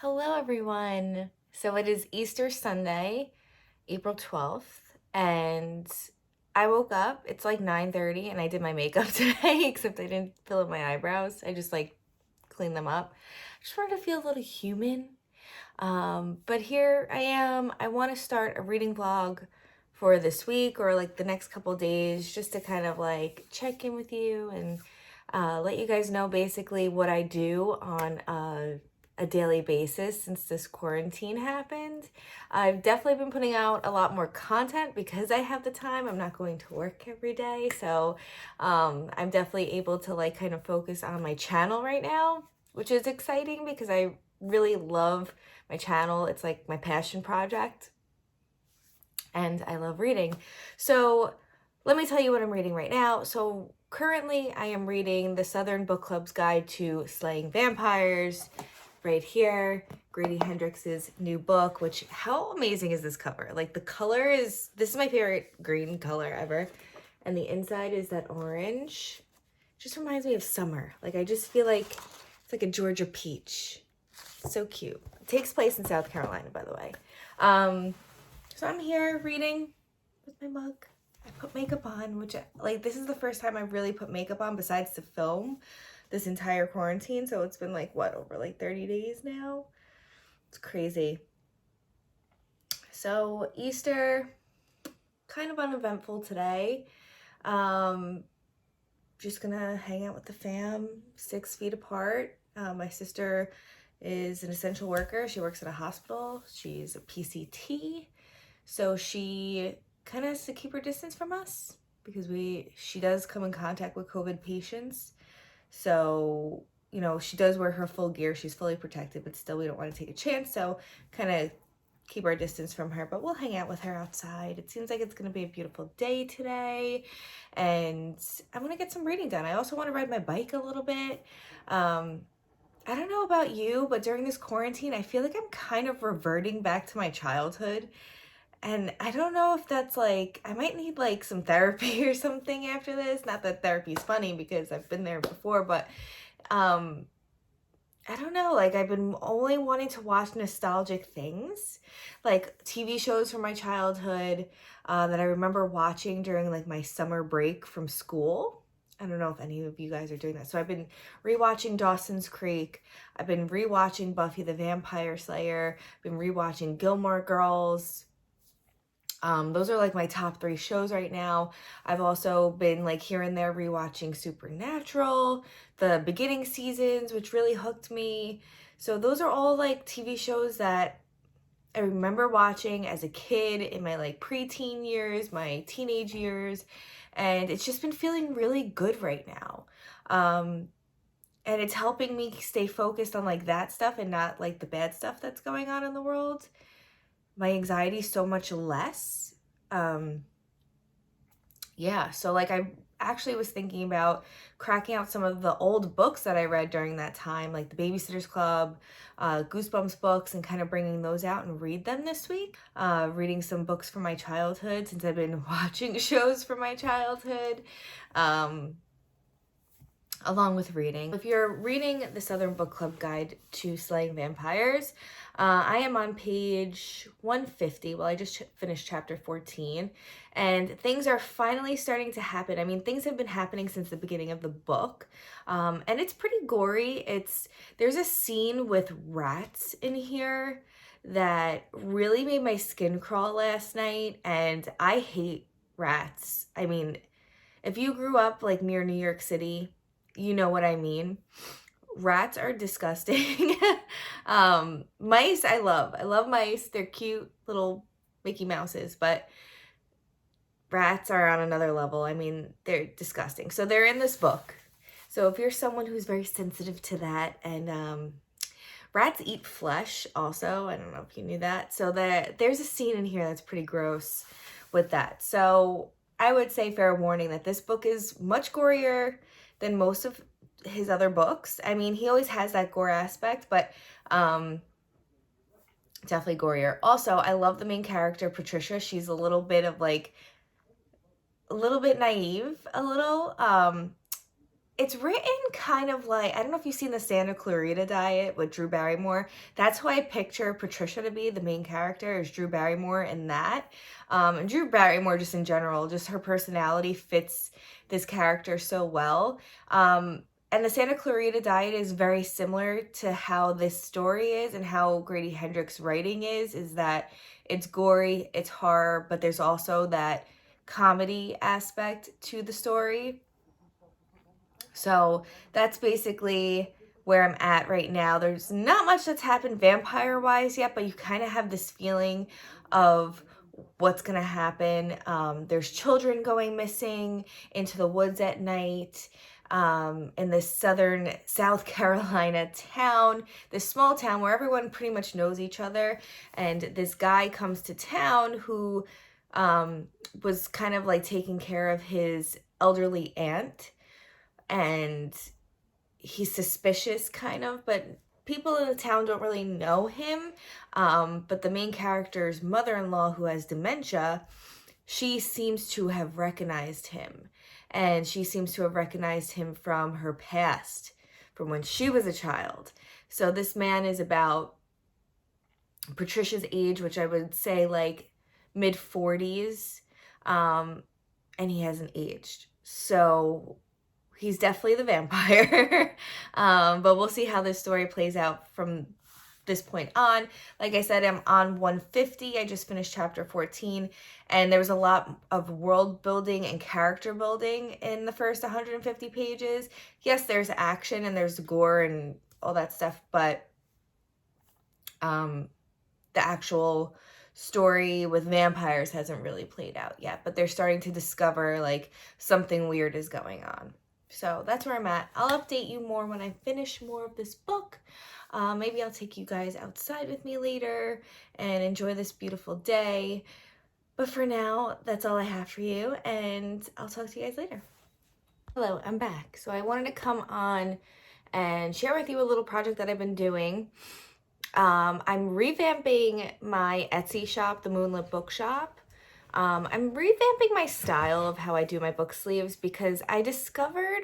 Hello, everyone. So it is Easter Sunday, April 12th, and I woke up. It's like 9:30, and I did my makeup today, except I didn't fill in my eyebrows. I just like cleaned them up. Just wanted to feel a little human. But here I am. I want to start a reading vlog for this week or like the next couple days, just to kind of like check in with you and let you guys know basically what I do on a daily basis since this quarantine happened. I've definitely been putting out a lot more content because I have the time. I'm not going to work every day, so I'm definitely able to like kind of focus on my channel right now, which is exciting because I really love my channel. It's like my passion project, and I love reading. So let me tell you what I'm reading right now. So currently I am reading the Southern Book Club's Guide to Slaying Vampires right here. Grady Hendrix's new book, which, how amazing is this cover? Like the color is, this is my favorite green color ever. And the inside is that orange. Just reminds me of summer. Like I just feel like it's like a Georgia peach. So cute. It takes place in South Carolina, by the way. So I'm here reading with my mug. I put makeup on, which like this is the first time I've really put makeup on besides to film this entire quarantine. So it's been like what, over like 30 days now? It's crazy. So Easter, kind of uneventful today. Just gonna hang out with the fam, 6 feet apart. My sister is an essential worker. She works at a hospital. She's a PCT. So she kind of has to keep her distance from us because she does come in contact with COVID patients. So, you know, she does wear her full gear. She's fully protected, but still we don't want to take a chance. So kind of keep our distance from her, but we'll hang out with her outside. It seems like it's going to be a beautiful day today, and I want to get some reading done. I also want to ride my bike a little bit. I don't know about you, but during this quarantine, I feel like I'm kind of reverting back to my childhood. And I don't know if that's like, I might need like some therapy or something after this. Not that therapy's funny because I've been there before, but I don't know, like I've been only wanting to watch nostalgic things, like TV shows from my childhood that I remember watching during like my summer break from school. I don't know if any of you guys are doing that. So I've been rewatching Dawson's Creek. I've been rewatching Buffy the Vampire Slayer. I've been rewatching Gilmore Girls. Those are like my top 3 shows right now. I've also been like here and there rewatching Supernatural, the beginning seasons, which really hooked me. So those are all like TV shows that I remember watching as a kid in my like preteen years, my teenage years, and it's just been feeling really good right now. And it's helping me stay focused on like that stuff and not like the bad stuff that's going on in the world. My anxiety is so much less. Yeah, so like I actually was thinking about cracking out some of the old books that I read during that time, like the Babysitter's Club, Goosebumps books, and kind of bringing those out and read them this week. Reading some books from my childhood since I've been watching shows from my childhood. Along with reading. If you're reading the Southern Book Club Guide to Slaying Vampires, I am on page 150. Well, I just finished chapter 14, and things are finally starting to happen. I mean, things have been happening since the beginning of the book, and it's pretty gory. There's a scene with rats in here that really made my skin crawl last night, and I hate rats. I mean, if you grew up like near New York City, you know what I mean. Rats are disgusting. Mice, I love. I love mice. They're cute little Mickey Mouses, but rats are on another level. I mean, they're disgusting. So they're in this book. So if you're someone who's very sensitive to that, and rats eat flesh also. I don't know if you knew that. So there's a scene in here that's pretty gross with that. So I would say fair warning that this book is much gorier than most of his other books. I mean, he always has that gore aspect, but definitely gorier. Also, I love the main character, Patricia. She's a little bit naive, a little. it's written kind of like, I don't know if you've seen the Santa Clarita Diet with Drew Barrymore. That's who I picture Patricia to be. The main character is Drew Barrymore in that. And Drew Barrymore, just in general, just her personality fits this character so well. And the Santa Clarita Diet is very similar to how this story is and how Grady Hendrix' writing is that it's gory, it's horror, but there's also that comedy aspect to the story. So that's basically where I'm at right now. There's not much that's happened vampire-wise yet, but you kind of have this feeling of what's going to happen. There's children going missing into the woods at night in this southern South Carolina town, this small town where everyone pretty much knows each other. And this guy comes to town who was kind of like taking care of his elderly aunt. And he's suspicious kind of, but people in the town don't really know him. But the main character's mother-in-law, who has dementia, she seems to have recognized him. And she seems to have recognized him from her past, from when she was a child. So this man is about Patricia's age, which I would say like mid-40s. And he hasn't aged. So he's definitely the vampire. But we'll see how this story plays out from this point on. Like I said, I'm on 150. I just finished chapter 14, and there was a lot of world building and character building in the first 150 pages. Yes, there's action and there's gore and all that stuff, but the actual story with vampires hasn't really played out yet, but they're starting to discover like something weird is going on. So that's where I'm at. I'll update you more when I finish more of this book. Maybe I'll take you guys outside with me later and enjoy this beautiful day. But for now, that's all I have for you, and I'll talk to you guys later. Hello, I'm back. So I wanted to come on and share with you a little project that I've been doing. I'm revamping my Etsy shop, the MoonLitBookShop. I'm revamping my style of how I do my book sleeves because I discovered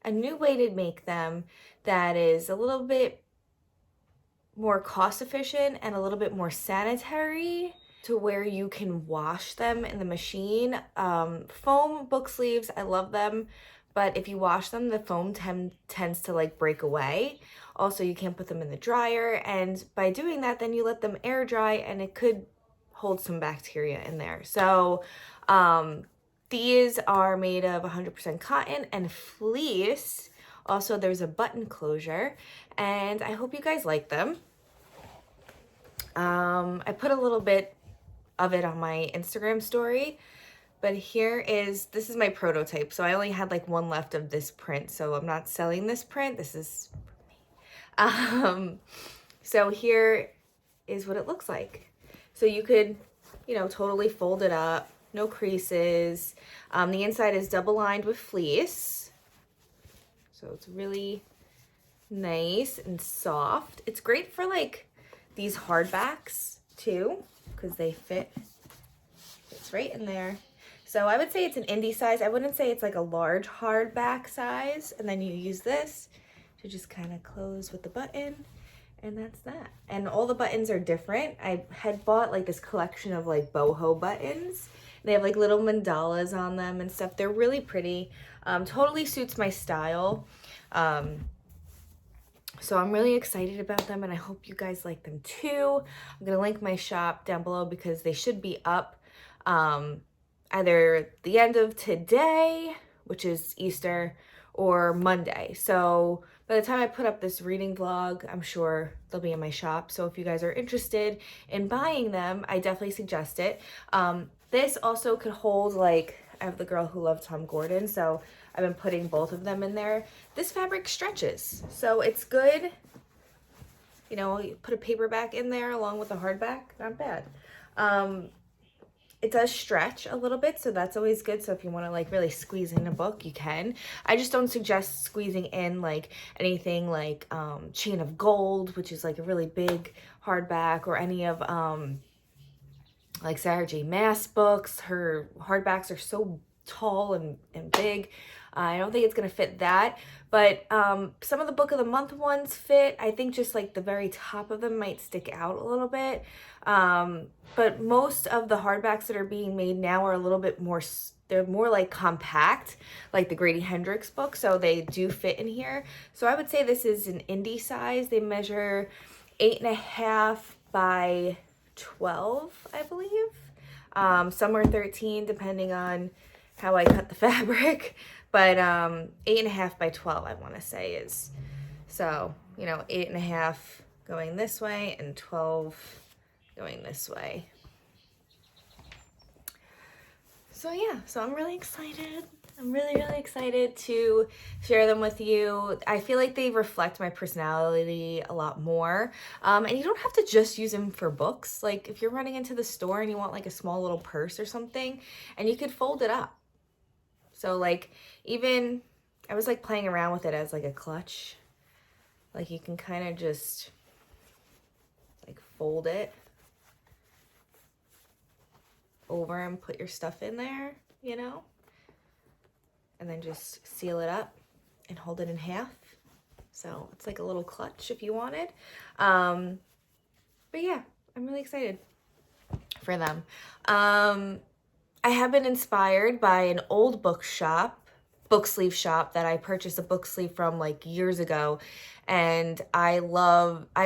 a new way to make them that is a little bit more cost efficient and a little bit more sanitary, to where you can wash them in the machine. Foam book sleeves, I love them, but if you wash them, the foam tends to like break away. Also, you can't put them in the dryer, and by doing that, then you let them air dry and it could hold some bacteria in there. So these are made of 100% cotton and fleece. Also, there's a button closure, and I hope you guys like them. I put a little bit of it on my Instagram story, but this is my prototype. So I only had like one left of this print, so I'm not selling this print. This is for me. So here is what it looks like. So you could, totally fold it up, no creases. The inside is double lined with fleece. So it's really nice and soft. It's great for like these hardbacks too, because they it's right in there. So I would say it's an indie size. I wouldn't say it's like a large hardback size. And then you use this to just kind of close with the button. And that's that. And all the buttons are different. I had bought like this collection of like boho buttons. They have like little mandalas on them and stuff. They're really pretty. Totally suits my style. So I'm really excited about them, and I hope you guys like them too. I'm gonna link my shop down below because they should be up either the end of today, which is Easter, or Monday. So by the time I put up this reading vlog, I'm sure they'll be in my shop. So if you guys are interested in buying them, I definitely suggest it. This also could hold, like, I have the girl who loved Tom Gordon, so I've been putting both of them in there. This fabric stretches, so it's good. You put a paperback in there along with a hardback, not bad. It does stretch a little bit, so that's always good. So if you want to like really squeeze in a book, you can. I just don't suggest squeezing in like anything like Chain of Gold, which is like a really big hardback, or any of like Sarah J. Maas books. Her hardbacks are so tall and big. I don't think it's gonna fit that, but some of the book of the month ones fit. I think just like the very top of them might stick out a little bit. But most of the hardbacks that are being made now are a little bit more, they're more like compact, like the Grady Hendrix book, so they do fit in here. So I would say this is an indie size. They measure 8.5 by 12, I believe. Some are 13 depending on how I cut the fabric, but 8.5 by 12 I want to say is, so you know, 8.5 going this way and 12 going this way. So yeah, so I'm really excited. I'm really excited to share them with you. I feel like they reflect my personality a lot more. And you don't have to just use them for books. Like if you're running into the store and you want like a small little purse or something, and you could fold it up. So like even, I was like playing around with it as like a clutch. Like you can kind of just like fold it over and put your stuff in there, you know, and then just seal it up and hold it in half. So it's like a little clutch if you wanted. But yeah, I'm really excited for them. I have been inspired by an old book sleeve shop that I purchased a book sleeve from like years ago, and I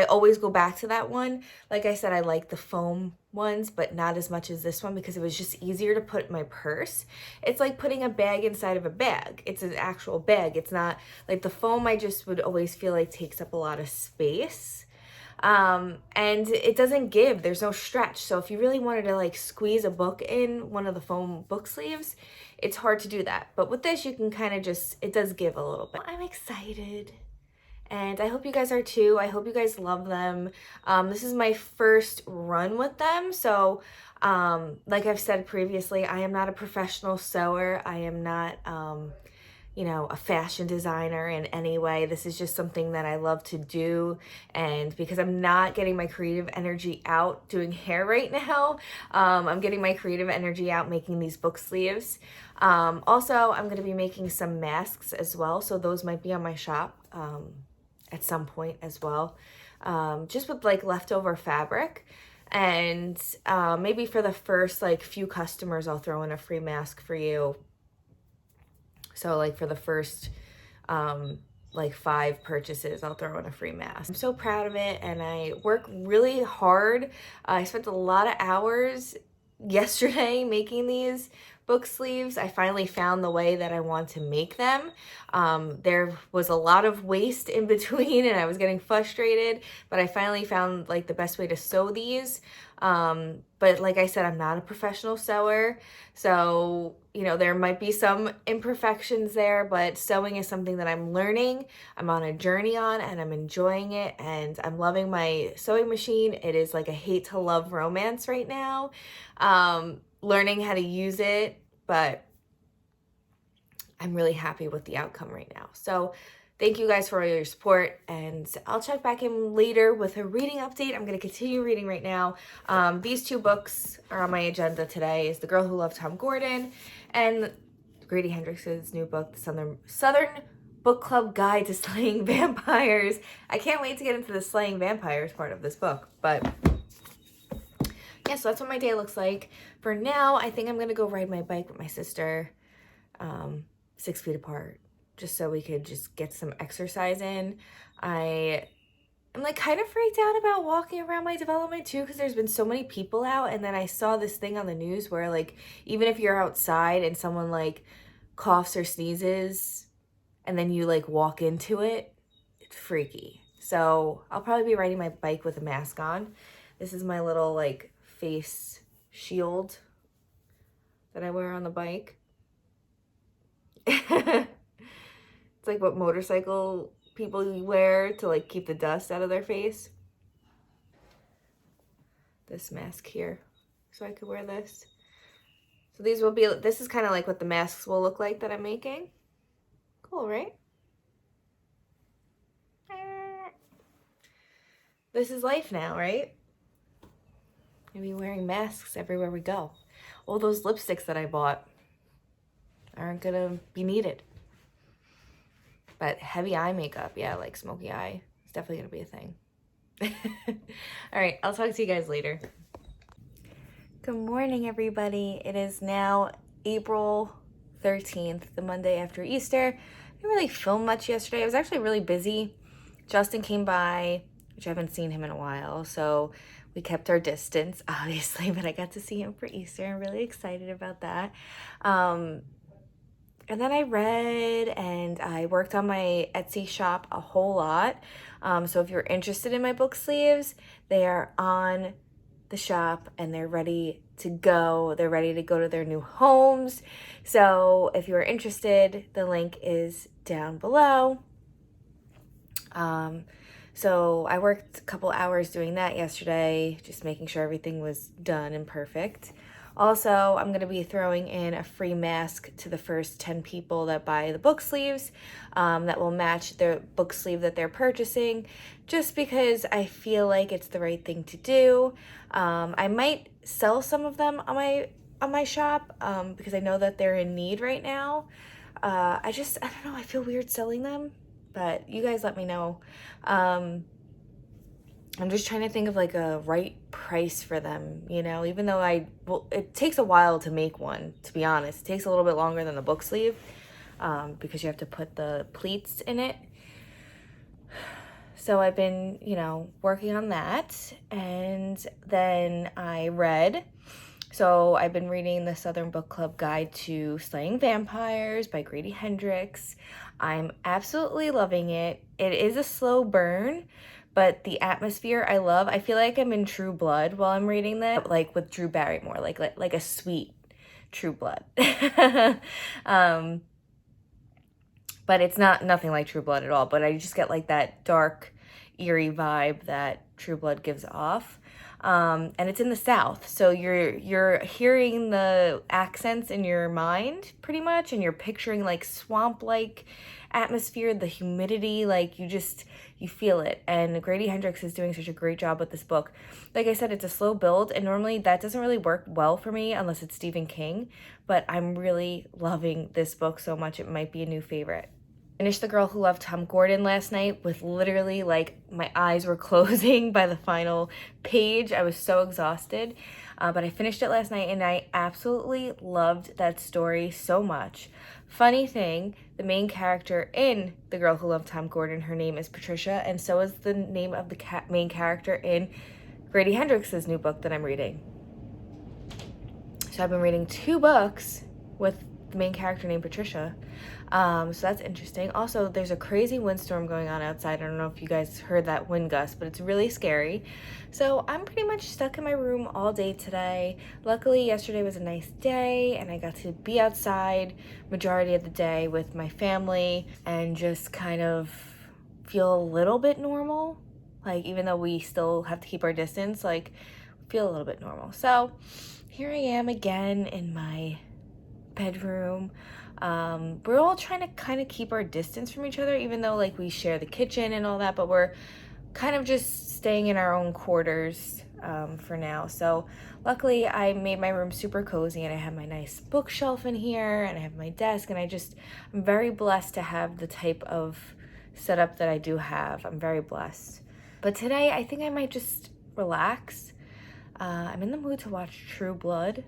always go back to that one. Like I said, I like the foam ones, but not as much as this one because it was just easier to put in my purse. It's like putting a bag inside of a bag. It's an actual bag. It's not like the foam. I just would always feel like takes up a lot of space. And it doesn't give, there's no stretch. So if you really wanted to like squeeze a book in one of the foam book sleeves, it's hard to do that. But with this, you can kind of just, it does give a little bit. I'm excited. And I hope you guys are too. I hope you guys love them. This is my first run with them. So, like I've said previously, I am not a professional sewer. I am not, you know, a fashion designer in any way. This is just something that I love to do. And because I'm not getting my creative energy out doing hair right now, I'm getting my creative energy out making these book sleeves. Also, I'm going to be making some masks as well. So those might be on my shop at some point as well. Just with like leftover fabric. And maybe for the first like few customers, I'll throw in a free mask for you. So like for the first like 5 purchases, I'll throw in a free mask. I'm so proud of it, and I work really hard. I spent a lot of hours yesterday making these book sleeves. I finally found the way that I want to make them. There was a lot of waste in between and I was getting frustrated, but I finally found like the best way to sew these. But like I said, I'm not a professional sewer, so you know, there might be some imperfections there, but sewing is something that I'm learning, I'm on a journey on, and I'm enjoying it, and I'm loving my sewing machine. It is like a hate to love romance right now. Learning how to use it, but I'm really happy with the outcome right now. So thank you guys for all your support, and I'll check back in later with a reading update. I'm going to continue reading right now. These 2 books are on my agenda today. Is The Girl Who Loved Tom Gordon and Grady Hendrix's new book, The Southern Book Club Guide to Slaying Vampires. I can't wait to get into the slaying vampires part of this book, but yeah, so that's what my day looks like. For now, I think I'm going to go ride my bike with my sister, 6 feet apart, just so we could just get some exercise in. I'm like kind of freaked out about walking around my development too, because there's been so many people out, and then I saw this thing on the news where like even if you're outside and someone like coughs or sneezes and then you like walk into it, it's freaky. So I'll probably be riding my bike with a mask on. This is my little like face shield that I wear on the bike. It's like what motorcycle people wear to like keep the dust out of their face. This mask here, so I could wear this. So these will be, this is kind of like what the masks will look like that I'm making. Cool, right? This is life now, right? Gonna be wearing masks everywhere we go. All those lipsticks that I bought aren't gonna be needed. But heavy eye makeup, yeah, like smoky eye, it's definitely gonna be a thing. All right, I'll talk to you guys later. Good morning, everybody. It is now April 13th, the Monday after Easter. I didn't really film much yesterday. I was actually really busy. Justin came by, which I haven't seen him in a while, so we kept our distance, obviously, but I got to see him for Easter. I'm really excited about that. And then I read and I worked on my Etsy shop a whole lot. So if you're interested in my book sleeves, they are on the shop and they're ready to go. They're ready to go to their new homes. So if you're interested, the link is down below. So I worked a couple hours doing that yesterday, just making sure everything was done and perfect. Also, I'm going to be throwing in a free mask to the first 10 people that buy the book sleeves that will match their book sleeve that they're purchasing, just because I feel like it's the right thing to do. I might sell some of them on my shop because I know that they're in need right now. I don't know, I feel weird selling them, but you guys let me know. I'm just trying to think of like a right price for them, you know, even though it takes a while to make one, to be honest. It takes a little bit longer than the book sleeve because you have to put the pleats in it. So I've been, you know, working on that. And then I read. So I've been reading the Southern Book Club Guide to Slaying Vampires by Grady Hendrix. I'm absolutely loving it. It is a slow burn, but the atmosphere I love. I feel like I'm in True Blood while I'm reading that, like with Drew Barrymore, like a sweet True Blood. But it's nothing like True Blood at all. But I just get like that dark, eerie vibe that True Blood gives off. And it's in the South, so you're hearing the accents in your mind pretty much, and you're picturing like swamp-like atmosphere, the humidity, like you feel it. And Grady Hendrix is doing such a great job with this book. Like I said, it's a slow build, and normally that doesn't really work well for me unless it's Stephen King, but I'm really loving this book so much it might be a new favorite. Finished The Girl Who Loved Tom Gordon last night with literally like my eyes were closing by the final page. I was so exhausted, but I finished it last night and I absolutely loved that story so much. Funny thing, the main character in The Girl Who Loved Tom Gordon, her name is Patricia, and so is the name of the main character in Grady Hendrix's new book that I'm reading. So I've been reading 2 books with the main character named Patricia. So that's interesting. Also, there's a crazy windstorm going on outside. I don't know if you guys heard that wind gust, but it's really scary. So I'm pretty much stuck in my room all day today. Luckily, yesterday was a nice day and I got to be outside majority of the day with my family and just kind of feel a little bit normal. Like, even though we still have to keep our distance, like, feel a little bit normal. So here I am again in my bedroom. We're all trying to kind of keep our distance from each other, even though like we share the kitchen and all that, but we're kind of just staying in our own quarters for now. So luckily I made my room super cozy and I have my nice bookshelf in here and I have my desk, and I'm very blessed to have the type of setup that I do have. I'm very blessed. But today I think I might just relax. I'm in the mood to watch True Blood,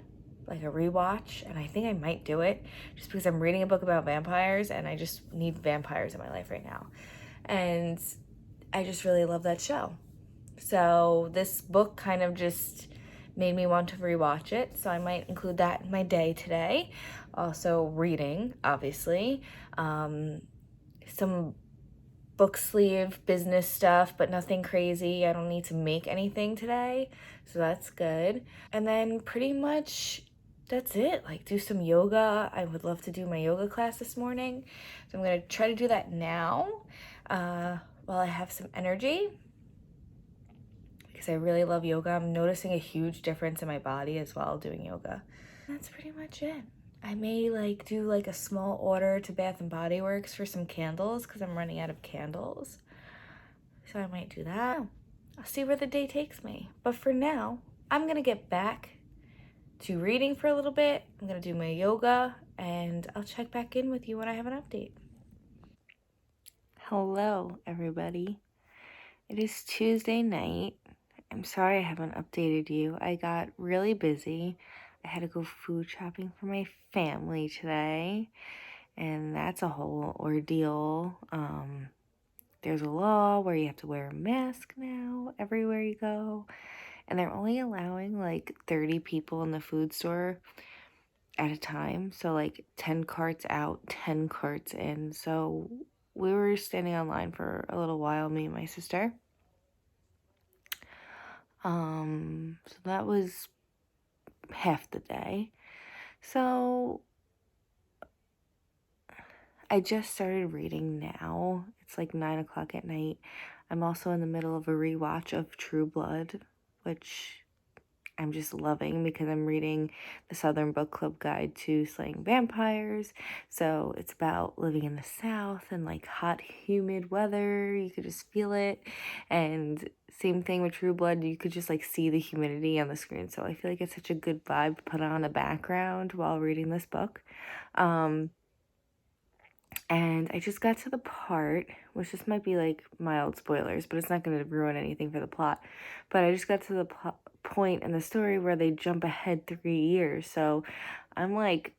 like a rewatch, and I think I might do it just because I'm reading a book about vampires and I just need vampires in my life right now. And I just really love that show. So this book kind of just made me want to rewatch it. So I might include that in my day today. Also reading, obviously. Some book sleeve business stuff, but nothing crazy. I don't need to make anything today, so that's good. And then pretty much that's it. Like, do some yoga. I would love to do my yoga class this morning, so I'm gonna try to do that now while I have some energy, because I really love yoga. I'm noticing a huge difference in my body as well doing yoga. That's pretty much it. I may like do like a small order to Bath and Body Works for some candles because I'm running out of candles. So I might do that. I'll see where the day takes me. But for now, I'm gonna get back to reading for a little bit. I'm gonna do my yoga and I'll check back in with you when I have an update. Hello, everybody. It is Tuesday night. I'm sorry I haven't updated you. I got really busy. I had to go food shopping for my family today, and that's a whole ordeal. There's a law where you have to wear a mask now everywhere you go, and they're only allowing like 30 people in the food store at a time. So like 10 carts out, 10 carts in. So we were standing online for a little while, me and my sister. So that was half the day. So I just started reading now. It's like 9 o'clock at night. I'm also in the middle of a rewatch of True Blood, which I'm just loving because I'm reading the Southern Book Club Guide to Slaying Vampires. So it's about living in the South and like hot, humid weather. You could just feel it. And same thing with True Blood, you could just like see the humidity on the screen. So I feel like it's such a good vibe to put on the background while reading this book. And I just got to the part, which this might be like mild spoilers, but it's not going to ruin anything for the plot. But I just got to the point in the story where they jump ahead 3 years. So I'm like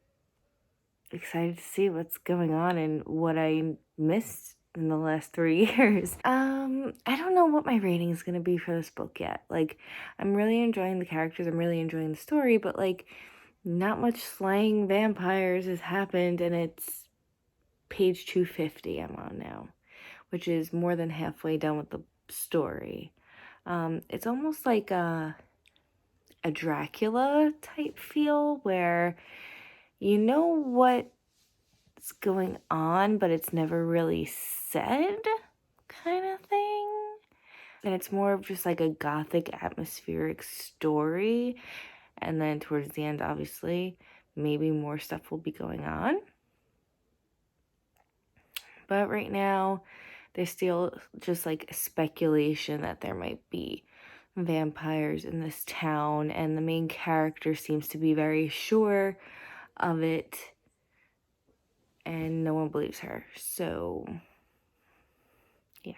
excited to see what's going on and what I missed in the last 3 years. I don't know what my rating is going to be for this book yet. Like, I'm really enjoying the characters, I'm really enjoying the story, but like, not much slaying vampires has happened, and it's page 250 I'm on now, which is more than halfway done with the story. It's almost like a Dracula type feel where you know what's going on, but it's never really said, kind of thing. And it's more of just like a gothic atmospheric story. And then towards the end, obviously, maybe more stuff will be going on. But right now, there's still just like speculation that there might be vampires in this town, and the main character seems to be very sure of it, and no one believes her. So, yeah.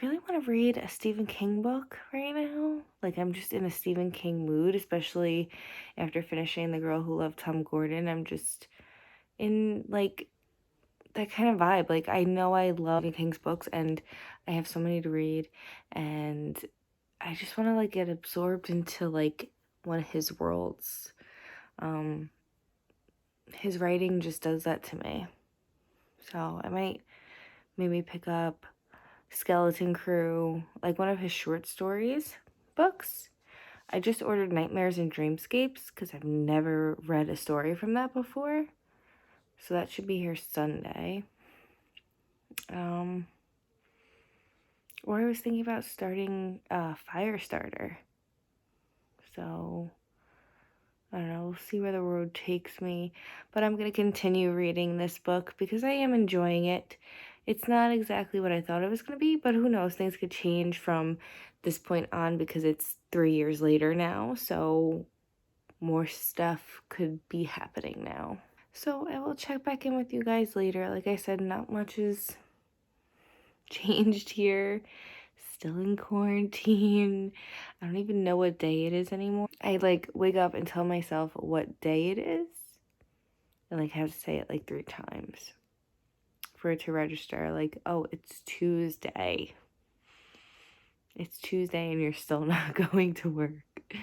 I really want to read a Stephen King book right now. Like, I'm just in a Stephen King mood, especially after finishing The Girl Who Loved Tom Gordon. I'm just in like that kind of vibe. Like, I know I love King's books and I have so many to read, and I just want to like get absorbed into like one of his worlds. His writing just does that to me. So I might maybe pick up Skeleton Crew, like one of his short stories books. I just ordered Nightmares and Dreamscapes because I've never read a story from that before. So that should be here Sunday. Or I was thinking about starting a Firestarter. So I don't know, we'll see where the road takes me. But I'm going to continue reading this book because I am enjoying it. It's not exactly what I thought it was going to be, but who knows? Things could change from this point on because it's 3 years later now. So more stuff could be happening now. So I will check back in with you guys later. Like I said, not much is changed here. Still in quarantine. I don't even know what day it is anymore. I like wake up and tell myself what day it is, and like have to say it like 3 times for it to register. Like, oh, it's Tuesday. It's Tuesday and you're still not going to work.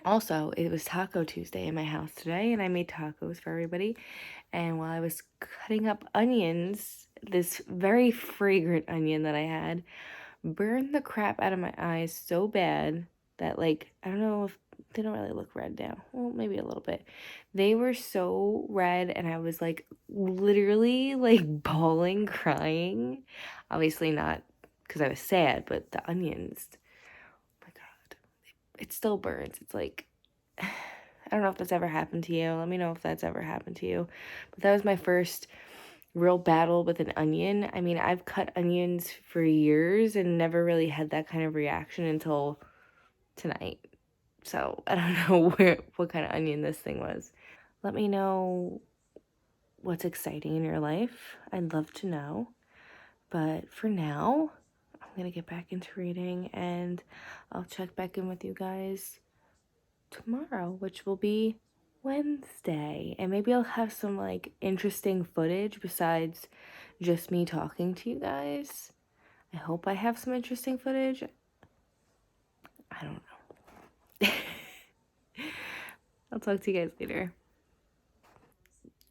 Also, it was Taco Tuesday in my house today, and I made tacos for everybody. And while I was cutting up onions, this very fragrant onion that I had burned the crap out of my eyes so bad that, like, I don't know if they don't really look red now. Well, maybe a little bit. They were so red, and I was like literally like bawling, crying. Obviously not because I was sad, but the onions, oh my God, it still burns. It's like, I don't know if that's ever happened to you. Let me know if that's ever happened to you. But that was my first real battle with an onion. I mean, I've cut onions for years and never really had that kind of reaction until tonight. So I don't know what kind of onion this thing was. Let me know what's exciting in your life. I'd love to know. But for now, I'm going to get back into reading, and I'll check back in with you guys tomorrow, which will be Wednesday. And maybe I'll have some like interesting footage besides just me talking to you guys. I hope I have some interesting footage. I don't know. I'll talk to you guys later.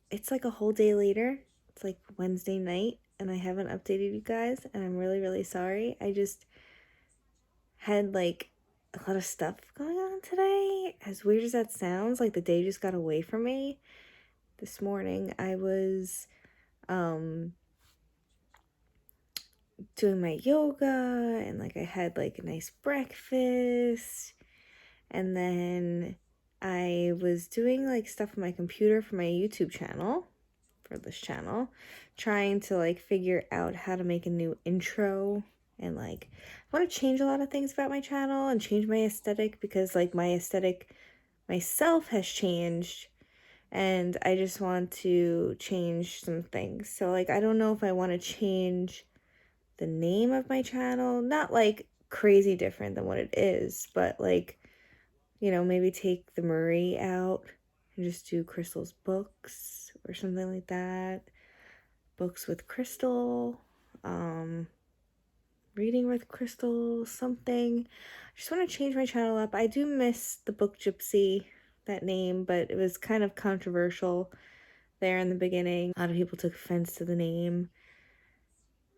It's like a whole day later. It's like Wednesday night, and I haven't updated you guys, and I'm really, really sorry. I just had like a lot of stuff going on today. As weird as that sounds, like the day just got away from me. This morning I was doing my yoga, and like I had like a nice breakfast, and then I was doing like stuff on my computer for my YouTube channel, for this channel, trying to like figure out how to make a new intro, and like I want to change a lot of things about my channel and change my aesthetic, because like my aesthetic myself has changed, and I just want to change some things. So like I don't know if I want to change the name of my channel, not like crazy different than what it is, but like, you know, maybe take the Marie out and just do Crystal's books or something like that. Books with Crystal, reading with Crystal, something. I just want to change my channel up. I do miss the Book Gypsy, that name, but it was kind of controversial there in the beginning. A lot of people took offense to the name,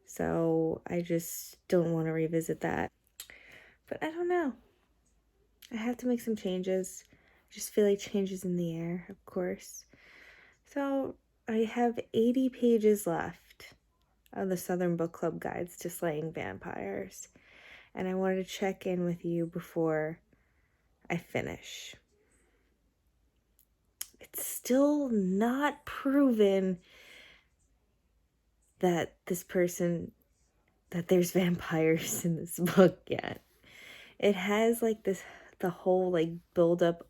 so I just don't want to revisit that. But I don't know. I have to make some changes. I just feel like change is in the air, of course. So I have 80 pages left of the Southern Book Club Guides to Slaying Vampires, and I wanted to check in with you before I finish. It's still not proven that there's vampires in this book yet. It has like the whole like build up,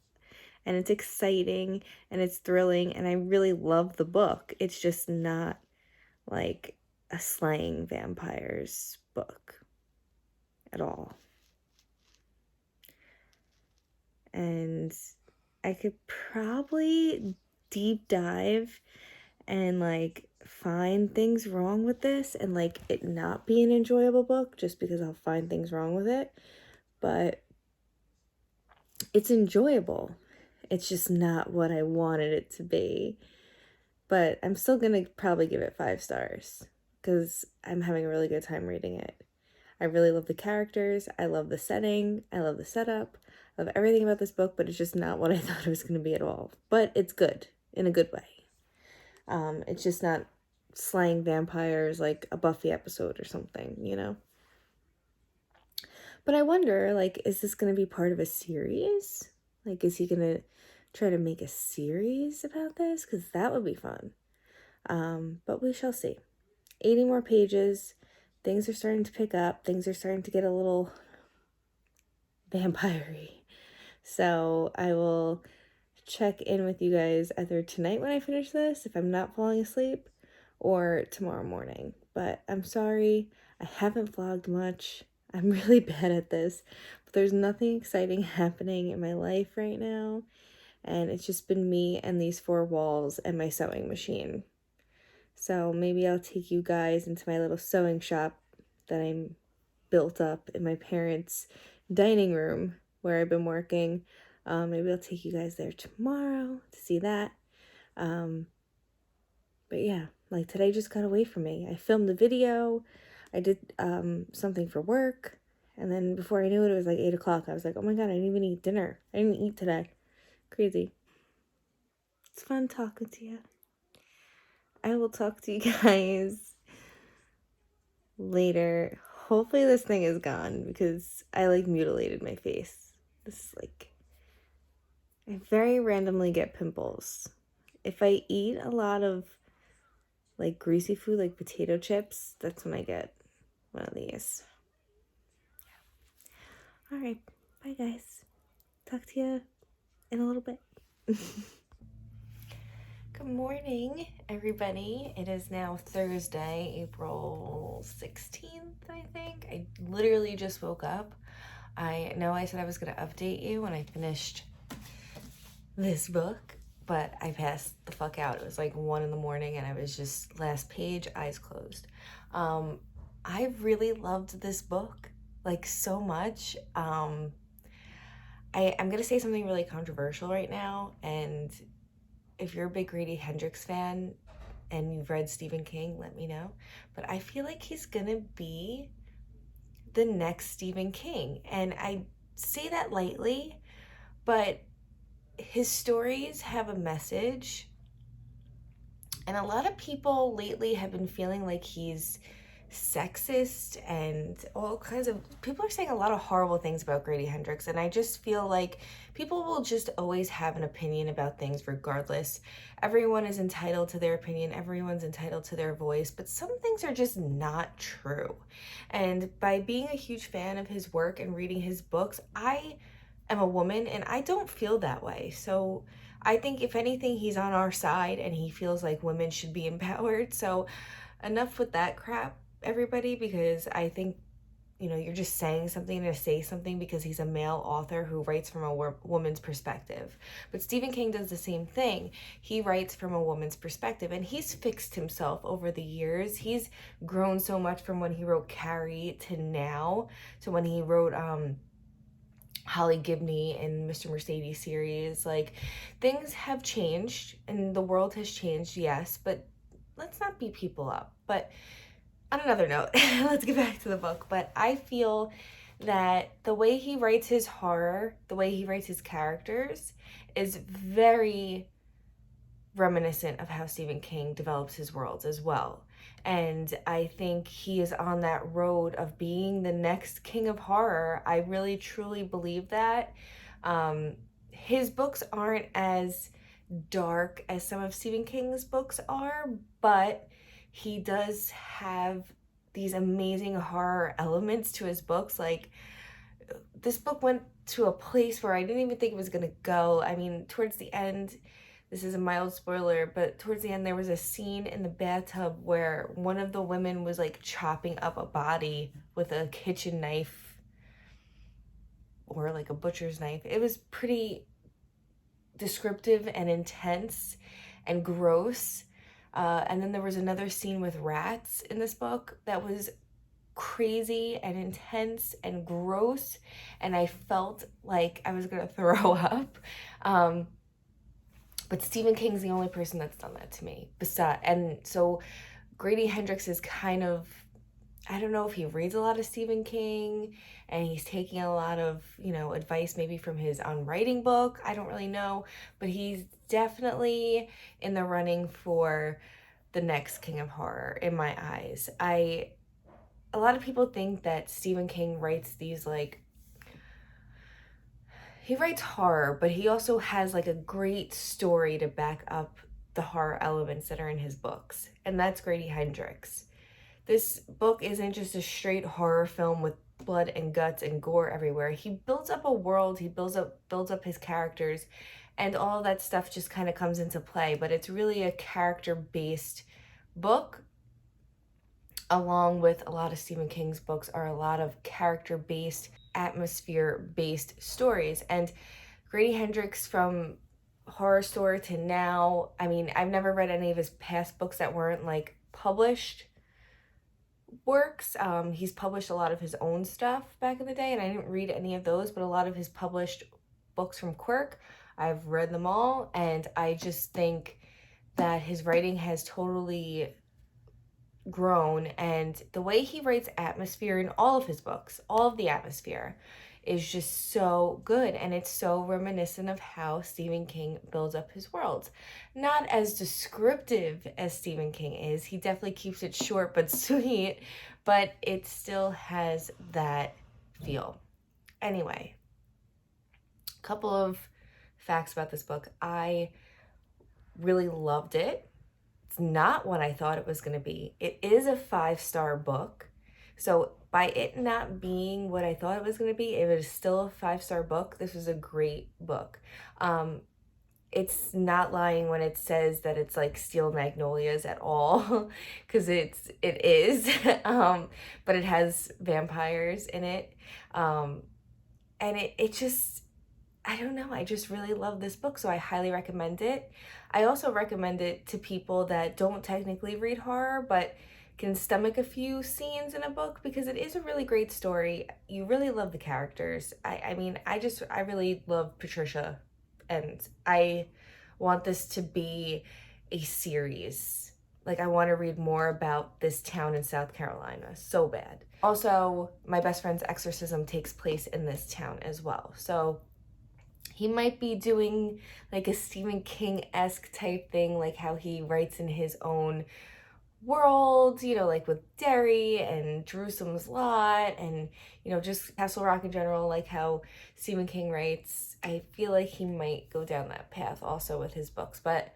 and it's exciting and it's thrilling, and I really love the book. It's just not like a slaying vampires book at all. And I could probably deep dive and like find things wrong with this and like it not be an enjoyable book just because I'll find things wrong with it. But it's enjoyable. It's just not what I wanted it to be. But I'm still gonna probably give it 5 stars because I'm having a really good time reading it. I really love the characters. I love the setting. I love the setup. I love everything about this book, but it's just not what I thought it was going to be at all. But it's good in a good way. It's just not slaying vampires like a Buffy episode or something, you know? But I wonder, like, is this going to be part of a series? Like, is he going to try to make a series about this? Because that would be fun. But we shall see. 80 more pages. Things are starting to pick up. Things are starting to get a little vampire-y. So I will check in with you guys either tonight when I finish this, if I'm not falling asleep, or tomorrow morning. But I'm sorry, I haven't vlogged much. I'm really bad at this, but there's nothing exciting happening in my life right now, and it's just been me and these 4 walls and my sewing machine. So maybe I'll take you guys into my little sewing shop that I'm built up in my parents' dining room where I've been working. Maybe I'll take you guys there tomorrow to see that. But yeah, like today just got away from me. I filmed a video. I did something for work. And then before I knew it, it was like 8 o'clock. I was like, oh my God, I didn't even eat dinner. I didn't eat today. Crazy. It's fun talking to you. I will talk to you guys later. Hopefully this thing is gone because I like mutilated my face. This is like, I very randomly get pimples. If I eat a lot of like greasy food, like potato chips, that's when I get one of these. All right, bye guys. Talk to you in a little bit. Good morning, everybody. It is now Thursday, April 16th, I think. I literally just woke up. I know I said I was going to update you when I finished this book, but I passed the fuck out. It was like 1 in the morning and I was just last page, eyes closed. I really loved this book, like, so much. I'm going to say something really controversial right now, and if you're a big Grady Hendrix fan and you've read Stephen King, let me know. But I feel like he's gonna be the next Stephen King. And I say that lightly, but his stories have a message. And a lot of people lately have been feeling like he's sexist and all kinds of people are saying a lot of horrible things about Grady Hendrix, and I just feel like people will just always have an opinion about things regardless. Everyone is entitled to their opinion, everyone's entitled to their voice, but some things are just not true. And by being a huge fan of his work and reading his books, I am a woman and I don't feel that way. So I think if anything, he's on our side and he feels like women should be empowered. So enough with that crap, everybody, because I think, you're just saying something to say something because he's a male author who writes from a woman's perspective. But Stephen King does the same thing. He writes from a woman's perspective, and he's fixed himself over the years. He's grown so much from when he wrote Carrie to now, to when he wrote Holly Gibney in Mr. Mercedes series. Like, things have changed and the world has changed, yes, but let's not beat people up. But on another note, let's get back to the book. But I feel that the way he writes his horror, the way he writes his characters, is very reminiscent of how Stephen King develops his worlds as well. And I think he is on that road of being the next king of horror. I really truly believe that. His books aren't as dark as some of Stephen King's books are, but he does have these amazing horror elements to his books. Like, this book went to a place where I didn't even think it was gonna go. I mean, towards the end, this is a mild spoiler, but towards the end there was a scene in the bathtub where one of the women was like chopping up a body with a kitchen knife or like a butcher's knife. It was pretty descriptive and intense and gross. And then there was another scene with rats in this book that was crazy and intense and gross, and I felt like I was gonna throw up. But Stephen King's the only person that's done that to me. And so Grady Hendrix is kind of, I don't know if he reads a lot of Stephen King and he's taking a lot of, advice maybe from his unwriting book. I don't really know, but he's definitely in the running for the next king of horror in my eyes. A lot of people think that Stephen King writes these he writes horror, but he also has like a great story to back up the horror elements that are in his books. And that's Grady Hendrix. This book isn't just a straight horror film with blood and guts and gore everywhere. He builds up a world, he builds up his characters, and all that stuff just kind of comes into play. But it's really a character-based book, along with a lot of Stephen King's books are a lot of character-based, atmosphere-based stories. And Grady Hendrix, from Horror Store to now, I mean, I've never read any of his past books that weren't like published works. He's published a lot of his own stuff back in the day, and I didn't read any of those, but a lot of his published books from Quirk, I've read them all, and I just think that his writing has totally grown, and the way he writes atmosphere in all of his books, all of the atmosphere, is just so good, and it's so reminiscent of how Stephen King builds up his worlds. Not as descriptive as Stephen King is, he definitely keeps it short but sweet, but it still has that feel. Anyway, a couple of facts about this book. I really loved it. It's not what I thought it was going to be. It is a 5-star book. So by it not being what I thought it was going to be, it was still a 5-star book. This was a great book. it's not lying when it says that it's like Steel Magnolias at all, because it is, but it has vampires in it, and it just, I don't know, I just really love this book, so I highly recommend it. I also recommend it to people that don't technically read horror, but can stomach a few scenes in a book, because it is a really great story. You really love the characters. I mean, I really love Patricia, and I want this to be a series. Like, I want to read more about this town in South Carolina so bad. Also, my best friend's exorcism takes place in this town as well. So he might be doing like a Stephen King-esque type thing, like how he writes in his own world, you know, like with Derry and Jerusalem's Lot and, you know, just Castle Rock in general, like how Stephen King writes. I feel like he might go down that path also with his books, but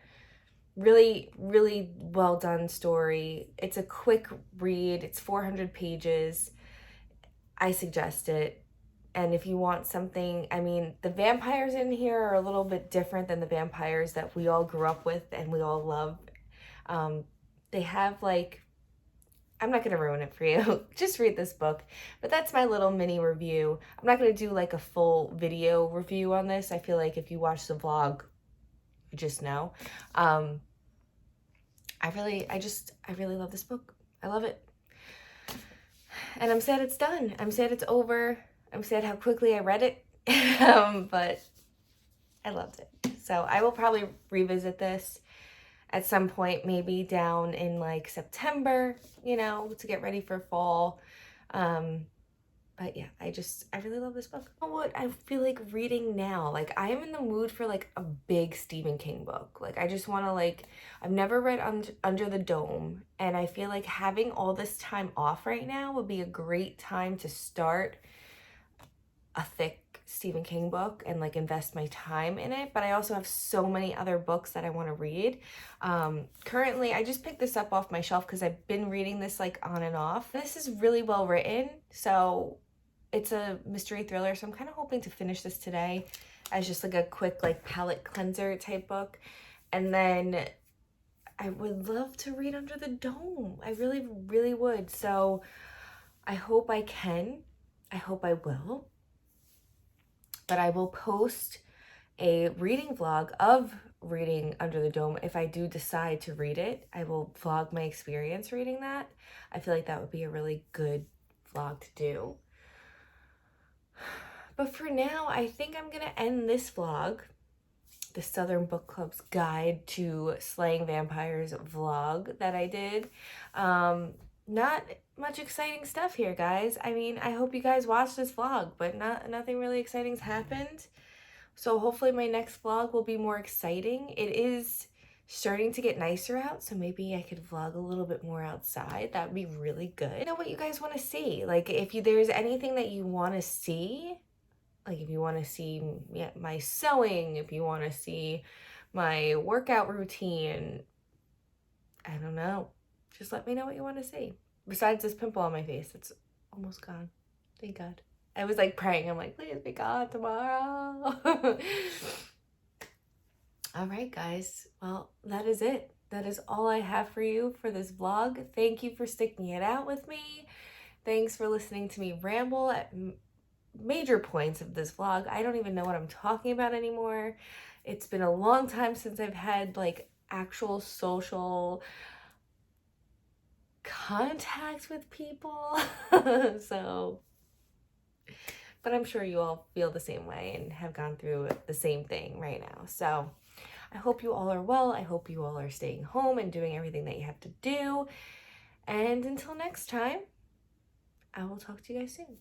really, really well done story. It's a quick read. It's 400 pages. I suggest it. And if you want something, I mean, the vampires in here are a little bit different than the vampires that we all grew up with and we all love. They have like, I'm not going to ruin it for you. Just read this book. But that's my little mini review. I'm not going to do like a full video review on this. I feel like if you watch the vlog, you just know. I really love this book. I love it. And I'm sad it's done. I'm sad it's over. I'm sad how quickly I read it. But I loved it. So I will probably revisit this at some point, maybe down in like September, you know, to get ready for fall. But yeah, I really love this book. You know what I feel like reading now? Like, I am in the mood for like a big Stephen King book. Like, I just want to like, I've never read Under the Dome, and I feel like having all this time off right now would be a great time to start a thick Stephen King book and like invest my time in it. But I also have so many other books that I want to read. Currently, I just picked this up off my shelf because I've been reading this like on and off. This is really well written, so it's a mystery thriller, so I'm kind of hoping to finish this today as just like a quick like palate cleanser type book. And then I would love to read Under the Dome. I really, really would. So I hope I can. I hope I will. But I will post a reading vlog of reading Under the Dome if I do decide to read it. I will vlog my experience reading that. I feel like that would be a really good vlog to do. But for now, I think I'm gonna end this vlog, the Southern Book Club's guide to slaying vampires vlog that I did. Not much exciting stuff here, guys. I mean, I hope you guys watched this vlog, but nothing really exciting's happened. So hopefully my next vlog will be more exciting. It is starting to get nicer out, so maybe I could vlog a little bit more outside. That would be really good. You know what you guys want to see. Like, if there's anything that you want to see, like if you want to see my sewing, if you want to see my workout routine, I don't know. Just let me know what you want to see. Besides this pimple on my face, it's almost gone. Thank God. I was like praying. I'm like, please be gone tomorrow. All right, guys. Well, that is it. That is all I have for you for this vlog. Thank you for sticking it out with me. Thanks for listening to me ramble at major points of this vlog. I don't even know what I'm talking about anymore. It's been a long time since I've had like actual social contact with people. So, but I'm sure you all feel the same way and have gone through the same thing right now. So I hope you all are well. I hope you all are staying home and doing everything that you have to do. And until next time, I will talk to you guys soon.